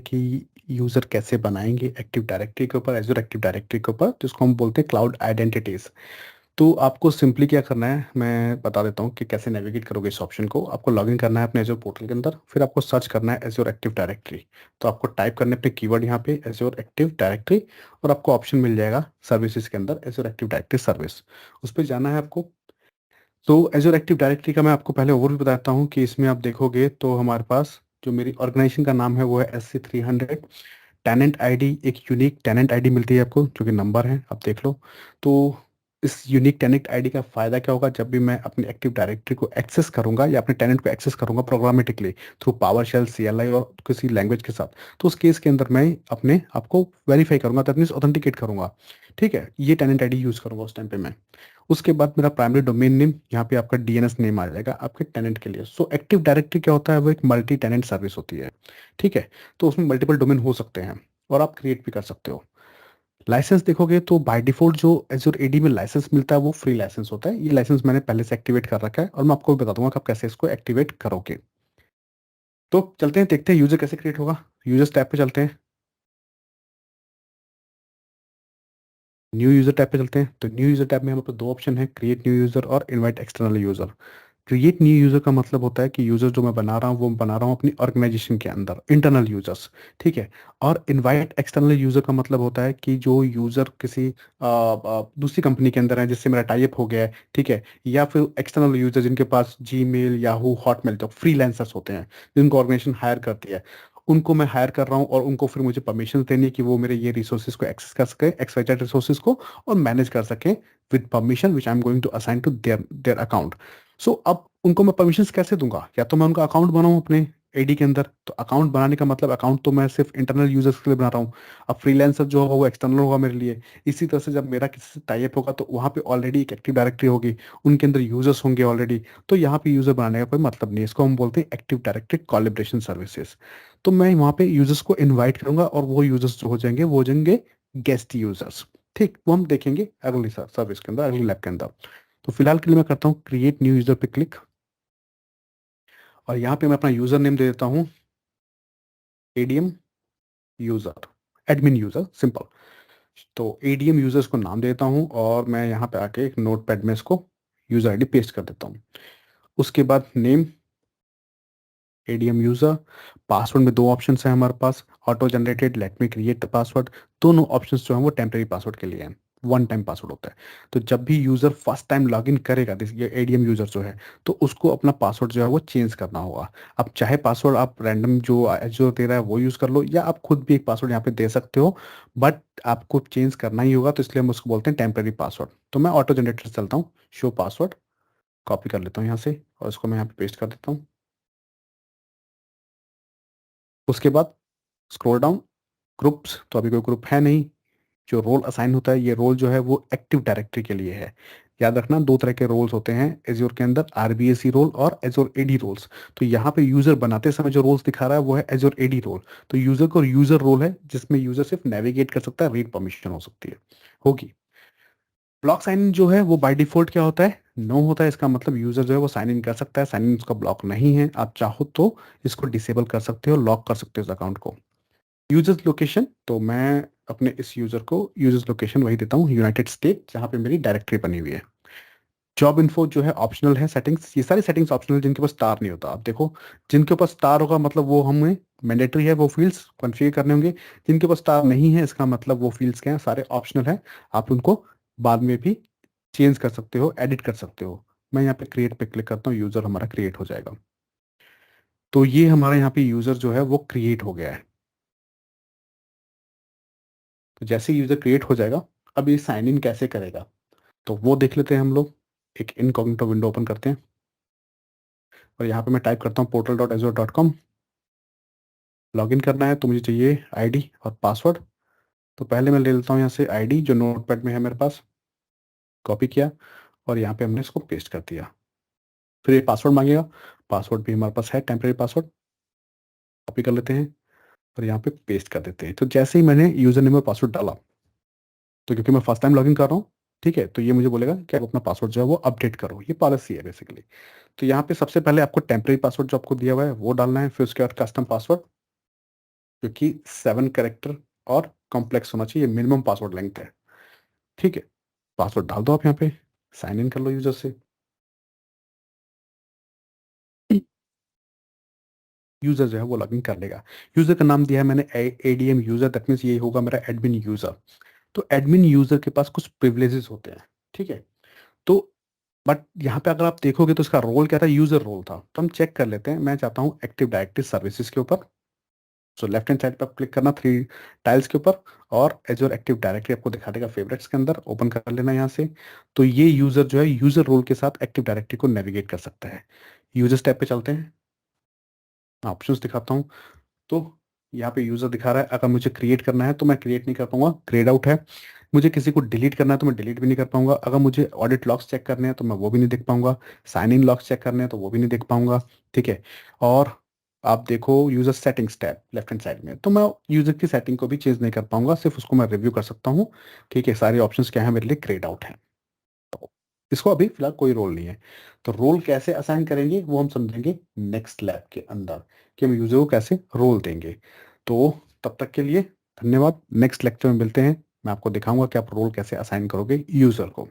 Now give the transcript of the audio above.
कि यूज़र कैसे बनाएँगे एक्टिव डायरेक्टरी के ऊपर, एज़्योर एक्टिव डायरेक्टरी के ऊपर, जिसको हम बोलते हैं क्लाउड आइडेंटिटीज़। तो आपको सिंपली क्या करना है, मैं बता देता हूँ कि कैसे नेविगेट करोगे इस ऑप्शन को। आपको लॉगिन करना है अपने एज़्योर पोर्टल के अंदर, फिर आपको सर्च करना है एज़्योर एक्टिव डायरेक्टरी। तो आपको टाइप करने पे कीवर्ड यहाँ पे एज़्योर एक्टिव डायरेक्टरी और आपको ऑप्शन मिल जाएगा सर्विसेज़ के अंदर एज़्योर एक्टिव डायरेक्टरी सर्विस। उस पे जाना है आपको। तो एज़्योर एक्टिव डायरेक्टरी का मैं आपको पहले ओवरव्यू बताता हूँ कि इसमें आप देखोगे तो हमारे पास जो मेरी ऑर्गेनाइजेशन का नाम है वो है एससी 300। टेनेंट आईडी, एक यूनिक टेनेंट आईडी मिलती है आपको जो कि नंबर है, आप देख लो। तो इस यूनिक टेनेंट आईडी का फ़ायदा क्या होगा, जब भी मैं अपनी एक्टिव डायरेक्टरी को एक्सेस करूंगा या अपने टेनेंट को एक्सेस करूंगा programmatically through PowerShell, CLI और किसी लैंग्वेज के साथ, तो उस केस के अंदर मैं अपने आप को वेरीफाई करूंगा, दैट मीन्स ऑथेंटिकेट करूंगा। ठीक है, ये टेनेंट आईडी यूज़ करूंगा उस टाइम पे मैं। उसके बाद मेरा प्राइमरी डोमेन नेम, यहाँ पे आपका डीएनएस नेम आ जाएगा आपके टेनेंट के लिए। सो एक्टिव डायरेक्टरी क्या होता है, वो एक मल्टी टेनेंट सर्विस होती है। ठीक है, तो उसमें मल्टीपल डोमेन हो सकते हैं और आप क्रिएट भी कर सकते हो। लाइसेंस देखोगे तो बाय डिफॉल्ट जो एज़्योर एडी में लाइसेंस मिलता है वो फ्री लाइसेंस होता है। ये लाइसेंस मैंने पहले से एक्टिवेट कर रखा है और मैं आपको भी बता दूंगा कि आप कैसे इसको एक्टिवेट करोगे। तो चलते हैं, देखते हैं यूजर कैसे क्रिएट होगा। यूजर्स टैब पे चलते हैं, न्यू यूजर टैब पे चलते हैं। तो न्यू यूजर टैब में हमारे पास दो ऑप्शन है, क्रिएट न्यू यूजर और invite external user. Create new user का मतलब होता है कि यूजर जो मैं बना रहा हूँ वो बना रहा हूँ अपनी ऑर्गेनाइजेशन के अंदर, इंटरनल यूजर्स। ठीक है, और इनवाइट एक्सटर्नल यूजर का मतलब होता है कि जो यूजर किसी दूसरी कंपनी के अंदर है जिससे मेरा टाई अप हो गया है, ठीक है, या फिर एक्सटर्नल यूजर जिनके पास जीमेल, याहू, हॉटमेल, जो फ्रीलांसर्स होते हैं जिनको ऑर्गेनाइजेशन हायर करती है, उनको मैं हायर कर रहा हूँ और उनको फिर मुझे परमिशन देनी है कि वो मेरे ये रिसोर्सेज को एक्सेस कर सके, एक्सवाइजेड रिसोर्सेज को, और मैनेज कर सकें with permission which I am going to assign to their their account. So अब उनको मैं परमिशंस कैसे दूंगा, या तो मैं उनका अकाउंट बनाऊं अपने एडी के अंदर। तो अकाउंट बनाने का मतलब अकाउंट तो मैं सिर्फ इंटरनल यूजर्स के लिए बना रहा हूँ। अब फ्रीलांसर जो होगा वो एक्सटर्नल होगा मेरे लिए। इसी तरह से जब मेरा किसी से टाई अप होगा तो वहाँ पे ऑलरेडी एक एक्टिव डायरेक्टरी होगी, उनके अंदर यूजर्स होंगे ऑलरेडी। तो यहाँ पे यूजर बनाने का कोई मतलब नहीं है, इसको हम बोलते हैं एक्टिव डायरेक्टरी कोलैबोरेशन सर्विसेज। तो मैं वहाँ पे यूजर्स को इन्वाइट करूंगा और वो यूजर्स जो हो जाएंगे गेस्ट यूजर्स। ठीक, वो हम देखेंगे अगली सर्विस के अंदर, अगली लैब के अंदर। तो फिलहाल के लिए मैं करता हूँ क्रिएट न्यू यूजर पे क्लिक, और यहाँ पे मैं अपना यूजर नेम दे देता हूँ ADM user, admin user, simple. तो एडीएम यूजर्स को नाम देता हूँ और मैं यहाँ पे आके एक नोट पैड में इसको यूजर आईडी पेस्ट कर देता हूँ। उसके बाद नेम एडीएम यूजर। पासवर्ड में दो ऑप्शंस हैं हमारे पास, auto generated, let me create the password. दोनों ऑप्शंस जो हैं वो टेम्परेरी पासवर्ड के लिए हैं, वन टाइम पासवर्ड होता है। तो जब भी यूजर फर्स्ट टाइम लॉगिन करेगा, ये एडीएम यूजर जो है, तो उसको अपना पासवर्ड जो है वो चेंज करना होगा। अब चाहे पासवर्ड आप रैंडम जो एजोर दे रहा है वो यूज कर लो, या आप खुद भी एक पासवर्ड यहाँ पे दे सकते हो, बट आपको चेंज करना ही होगा, तो इसलिए हम उसको बोलते हैं टेम्परेरी पासवर्ड। तो मैं ऑटो जनरेटर से चलता हूँ, शो पासवर्ड, कॉपी कर लेता हूँ यहाँ से और इसको मैं यहाँ पे पेस्ट कर देता हूँ। उसके बाद स्क्रॉल डाउन, ग्रुप्स, तो अभी कोई ग्रुप है नहीं। जो रोल असाइन होता है, ये रोल जो है वो एक्टिव डायरेक्टरी के लिए है। याद रखना, दो तरह के रोल्स होते हैं एज्योर के अंदर, आरबीएसई रोल और एज्योर एडी रोल्स। तो यहाँ पे यूजर बनाते समय जो रोल्स दिखा रहा है वो है एज्योर एडी रोल। तो यूजर को यूजर रोल है जिसमें यूजर सिर्फ नेविगेट कर सकता है, रीड परमिशन हो सकती है, होगी। ब्लॉक साइन इन जो है वो बाय डिफॉल्ट क्या होता है, नो होता है। इसका मतलब यूजर जो है वो साइन इन कर सकता है, साइन इन उसका ब्लॉक नहीं है। आप चाहो तो इसको डिसेबल कर सकते हो, लॉक कर सकते हो उस अकाउंट को। यूजर्स लोकेशन, तो मैं अपने इस यूजर को यूजर्स लोकेशन वही देता हूँ, यूनाइटेड स्टेट, जहाँ पे मेरी डायरेक्टरी बनी हुई है। जॉब इन्फो जो है ऑप्शनल है, सेटिंग्स, ये सारी सेटिंग्स ऑप्शनल, जिनके पास स्टार नहीं होता। आप देखो, जिनके पास स्टार होगा मतलब वो हमें मैंडेटरी है, वो फील्ड्स कॉन्फ़िगर करने होंगे। जिनके पास स्टार नहीं है इसका मतलब वो फील्ड्स क्या हैं, सारे ऑप्शनल है। आप उनको बाद में भी चेंज कर सकते हो, एडिट कर सकते हो। मैं यहाँ पे क्रिएट पे क्लिक करता हूँ, यूजर हमारा क्रिएट हो जाएगा। तो ये हमारा यहाँ पे यूजर जो है वो क्रिएट हो गया है। तो जैसे यूजर क्रिएट हो जाएगा, अब ये साइन इन कैसे करेगा तो वो देख लेते हैं हम लोग। एक इनकॉग्निटो विंडो ओपन करते हैं और यहाँ पे मैं टाइप करता हूँ portal.azure.com। लॉगिन करना है तो मुझे चाहिए आईडी और पासवर्ड। तो पहले मैं ले लेता हूँ यहाँ से आईडी जो नोटपैड में है मेरे पास, कॉपी किया और यहाँ पे हमने इसको पेस्ट कर दिया। फिर ये पासवर्ड मांगेगा, पासवर्ड भी हमारे पास है, टेम्परेरी पासवर्ड, कॉपी कर लेते हैं और यहाँ पे पेस्ट कर देते हैं। तो जैसे ही मैंने यूजर नेम और पासवर्ड डाला, तो क्योंकि मैं फर्स्ट टाइम लॉगिन कर रहा हूँ, ठीक है, तो ये मुझे बोलेगा कि आप अपना पासवर्ड जो है वो अपडेट करो, ये पॉलिसी है बेसिकली। तो यहाँ पे सबसे पहले आपको टेम्परेरी पासवर्ड जो आपको दिया हुआ है वो डालना है, फिर उसके बाद कस्टम पासवर्ड, क्योंकि 7 कैरेक्टर और कॉम्प्लेक्स होना चाहिए, मिनिमम पासवर्ड लेंथ है। ठीक है, पासवर्ड डाल दो आप यहाँ पे, साइन इन कर लो यूजर से। यूजर जो है वो लॉगिन कर लेगा। यूजर का नाम दिया है मैंने एडीएम यूजर, दैट मीन्स ये होगा मेरा एडमिन यूजर। तो एडमिन यूजर के पास कुछ प्रिविलेजेस होते हैं, ठीक है। तो बट यहाँ पे अगर आप देखोगे तो इसका रोल क्या था, यूजर रोल था। तो हम चेक कर लेते हैं। मैं चाहता हूँ एक्टिव डायरेक्टरी सर्विसेज के ऊपर। सो लेफ्ट हैंड साइड पर क्लिक करना 3 टाइल्स के ऊपर, और एजोर एक्टिव डायरेक्टरी आपको दिखा देगा फेवरेट्स के अंदर, ओपन कर लेना यहाँ से। तो ये यूजर जो है यूजर रोल के साथ एक्टिव डायरेक्टरी को नेविगेट कर सकता है। यूजर्स टैब पे चलते हैं, मैं ऑप्शंस दिखाता हूँ। तो यहाँ पे यूजर दिखा रहा है, अगर मुझे क्रिएट करना है तो मैं क्रिएट नहीं कर पाऊंगा, ग्रेड आउट है। मुझे किसी को डिलीट करना है तो मैं डिलीट भी नहीं कर पाऊंगा। अगर मुझे ऑडिट लॉग्स चेक करने हैं तो मैं वो भी नहीं देख पाऊंगा। साइन इन लॉग्स चेक करने हैं तो वो भी नहीं देख पाऊंगा। ठीक है। और आप देखो user settings tab left hand side में, तो मैं यूजर की सेटिंग को भी चेंज नहीं कर पाऊंगा, सिर्फ उसको मैं रिव्यू कर सकता हूँ। ठीक है, सारे ऑप्शंस क्या है मेरे लिए ग्रेड आउट है। तो इसको अभी फिलहाल कोई रोल नहीं है। तो रोल कैसे असाइन करेंगे वो हम समझेंगे नेक्स्ट लैब के अंदर, कि हम यूजर को कैसे रोल देंगे। तो तब तक के लिए धन्यवाद। नेक्स्ट लेक्चर में मिलते हैं, मैं आपको दिखाऊंगा कि आप रोल कैसे असाइन करोगे यूजर को।